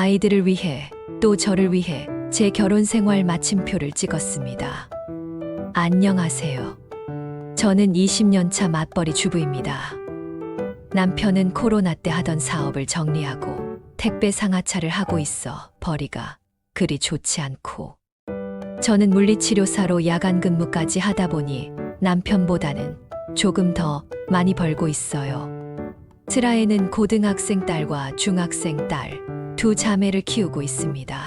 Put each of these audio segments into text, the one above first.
아이들을 위해 또 저를 위해 제 결혼 생활 마침표를 찍었습니다. 안녕하세요. 저는 20년 차 맞벌이 주부입니다. 남편은 코로나 때 하던 사업을 정리하고 택배 상하차를 하고 있어 벌이가 그리 좋지 않고, 저는 물리치료사로 야간 근무까지 하다 보니 남편보다는 조금 더 많이 벌고 있어요. 슬하에는 고등학생 딸과 중학생 딸, 두 자매를 키우고 있습니다.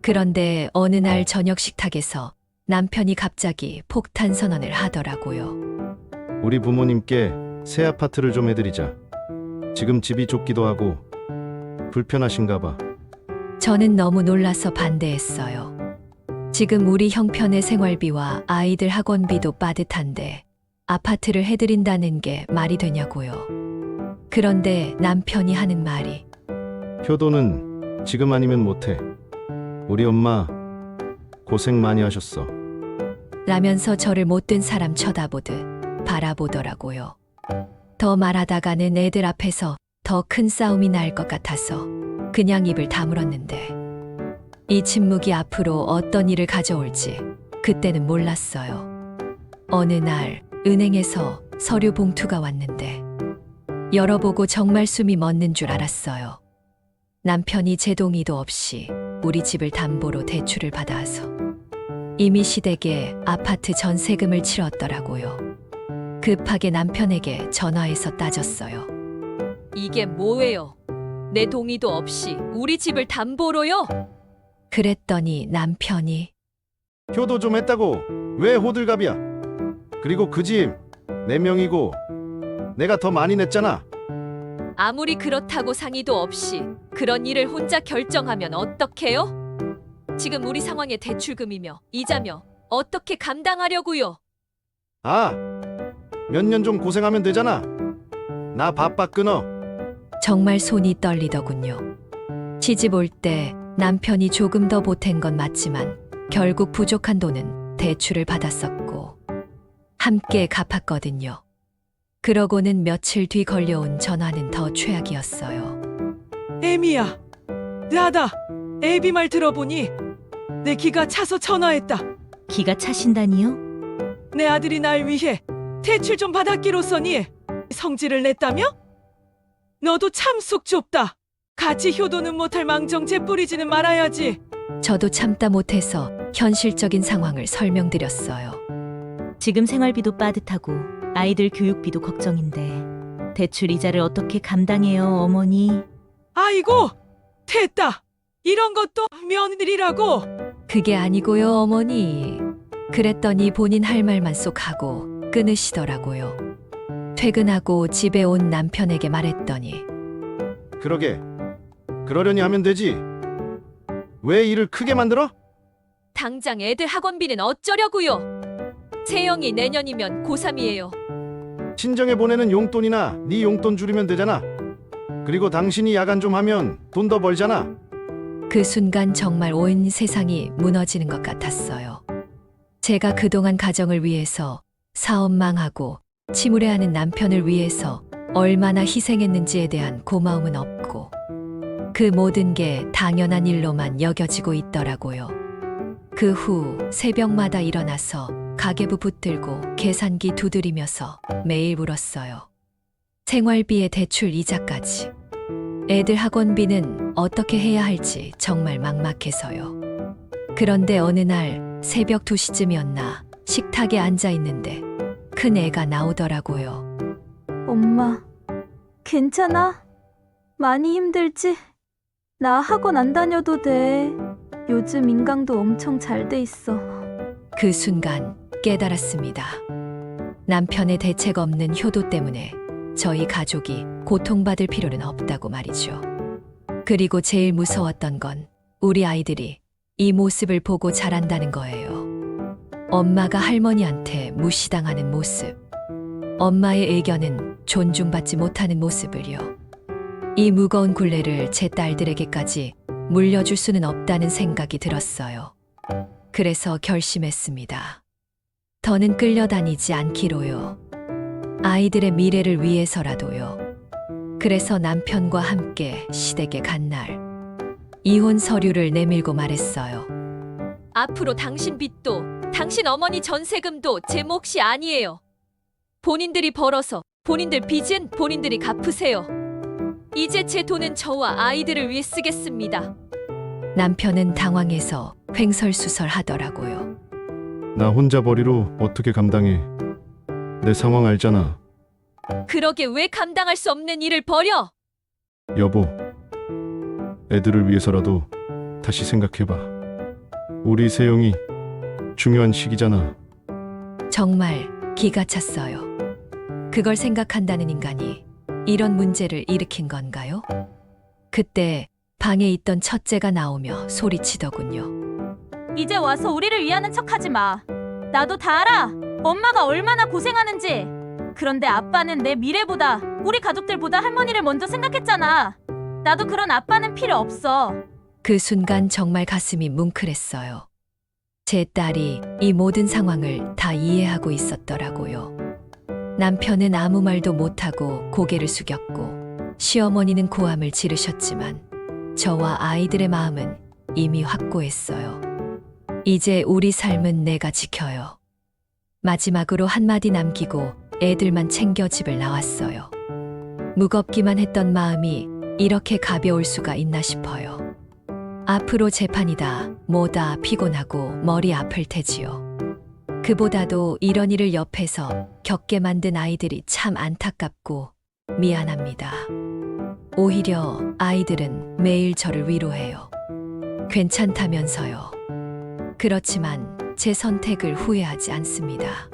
그런데 어느 날 저녁 식탁에서 남편이 갑자기 폭탄 선언을 하더라고요. 우리 부모님께 새 아파트를 좀 해드리자. 지금 집이 좁기도 하고 불편하신가 봐. 저는 너무 놀라서 반대했어요. 지금 우리 형편의 생활비와 아이들 학원비도 빠듯한데 아파트를 해드린다는 게 말이 되냐고요. 그런데 남편이 하는 말이, 효도는 지금 아니면 못해. 우리 엄마 고생 많이 하셨어. 라면서 저를 못된 사람 쳐다보듯 바라보더라고요. 더 말하다가는 애들 앞에서 더 큰 싸움이 날 것 같아서 그냥 입을 다물었는데, 이 침묵이 앞으로 어떤 일을 가져올지 그때는 몰랐어요. 어느 날 은행에서 서류 봉투가 왔는데 열어보고 정말 숨이 멎는 줄 알았어요. 남편이 제 동의도 없이 우리 집을 담보로 대출을 받아서 이미 시댁에 아파트 전세금을 치렀더라고요. 급하게 남편에게 전화해서 따졌어요. 이게 뭐예요? 내 동의도 없이 우리 집을 담보로요? 그랬더니 남편이, 효도 좀 했다고 왜 호들갑이야? 그리고 그 집 내 명이고 내가 더 많이 냈잖아. 아무리 그렇다고 상의도 없이 그런 일을 혼자 결정하면 어떡해요? 지금 우리 상황에 대출금이며 이자며 어떻게 감당하려고요? 아, 몇 년 좀 고생하면 되잖아. 나 바빠 끊어. 정말 손이 떨리더군요. 시집 올 때 남편이 조금 더 보탠 건 맞지만 결국 부족한 돈은 대출을 받았었고 함께 갚았거든요. 그러고는 며칠 뒤 걸려온 전화는 더 최악이었어요. 애미야, 나다. 애비 말 들어보니 내 기가 차서 전화했다. 기가 차신다니요? 내 아들이 날 위해 대출 좀 받았기로써니 성질을 냈다며? 너도 참 속 좁다. 같이 효도는 못할 망정 재뿌리지는 말아야지. 저도 참다 못해서 현실적인 상황을 설명드렸어요. 지금 생활비도 빠듯하고 아이들 교육비도 걱정인데 대출 이자를 어떻게 감당해요, 어머니? 아이고, 됐다. 이런 것도 며느리라고. 그게 아니고요, 어머니. 그랬더니 본인 할 말만 쏙 하고 끊으시더라고요. 퇴근하고 집에 온 남편에게 말했더니, 그러게. 그러려니 하면 되지. 왜 일을 크게 만들어? 당장 애들 학원비는 어쩌려고요? 채영이 내년이면 고3이에요. 친정에 보내는 용돈이나 네 용돈 줄이면 되잖아. 그리고 당신이 야간 좀 하면 돈 더 벌잖아. 그 순간 정말 온 세상이 무너지는 것 같았어요. 제가 그동안 가정을 위해서 사업 망하고 치무레하는 남편을 위해서 얼마나 희생했는지에 대한 고마움은 없고 그 모든 게 당연한 일로만 여겨지고 있더라고요. 그 후 새벽마다 일어나서 가계부 붙들고 계산기 두드리면서 매일 울었어요. 생활비에 대출 이자까지. 애들 학원비는 어떻게 해야 할지 정말 막막해서요. 그런데 어느 날 새벽 2시쯤이었나 식탁에 앉아 있는데 큰 애가 나오더라고요. 엄마, 괜찮아? 많이 힘들지? 나 학원 안 다녀도 돼. 요즘 인강도 엄청 잘 돼 있어. 그 순간 깨달았습니다. 남편의 대책 없는 효도 때문에 저희 가족이 고통받을 필요는 없다고 말이죠. 그리고 제일 무서웠던 건 우리 아이들이 이 모습을 보고 자란다는 거예요. 엄마가 할머니한테 무시당하는 모습. 엄마의 의견은 존중받지 못하는 모습을요. 이 무거운 굴레를 제 딸들에게까지 물려줄 수는 없다는 생각이 들었어요. 그래서 결심했습니다. 더는 끌려다니지 않기로요. 아이들의 미래를 위해서라도요. 그래서 남편과 함께 시댁에 간 날, 이혼 서류를 내밀고 말했어요. 앞으로 당신 빚도 당신 어머니 전세금도 제 몫이 아니에요. 본인들이 벌어서 본인들 빚은 본인들이 갚으세요. 이제 제 돈은 저와 아이들을 위해 쓰겠습니다. 남편은 당황해서 횡설수설 하더라고요. 나 혼자 벌이로 어떻게 감당해? 내 상황 알잖아. 그러게 왜 감당할 수 없는 일을 벌여? 여보, 애들을 위해서라도 다시 생각해봐. 우리 세영이 중요한 시기잖아. 정말 기가 찼어요. 그걸 생각한다는 인간이 이런 문제를 일으킨 건가요? 그때 방에 있던 첫째가 나오며 소리치더군요. 이제 와서 우리를 위하는 척하지 마. 나도 다 알아. 엄마가 얼마나 고생하는지. 그런데 아빠는 내 미래보다 우리 가족들보다 할머니를 먼저 생각했잖아. 나도 그런 아빠는 필요 없어. 그 순간 정말 가슴이 뭉클했어요. 제 딸이 이 모든 상황을 다 이해하고 있었더라고요. 남편은 아무 말도 못하고 고개를 숙였고 시어머니는 고함을 지르셨지만 저와 아이들의 마음은 이미 확고했어요. 이제 우리 삶은 내가 지켜요. 마지막으로 한마디 남기고 애들만 챙겨 집을 나왔어요. 무겁기만 했던 마음이 이렇게 가벼울 수가 있나 싶어요. 앞으로 재판이다, 뭐다 피곤하고 머리 아플 테지요. 그보다도 이런 일을 옆에서 겪게 만든 아이들이 참 안타깝고 미안합니다. 오히려 아이들은 매일 저를 위로해요. 괜찮다면서요. 그렇지만 제 선택을 후회하지 않습니다.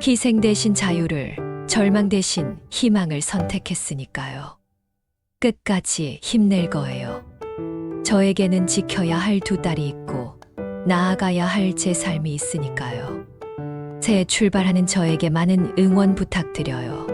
희생 대신 자유를, 절망 대신 희망을 선택했으니까요. 끝까지 힘낼 거예요. 저에게는 지켜야 할 두 딸이 있고 나아가야 할 제 삶이 있으니까요. 새 출발하는 저에게 많은 응원 부탁드려요.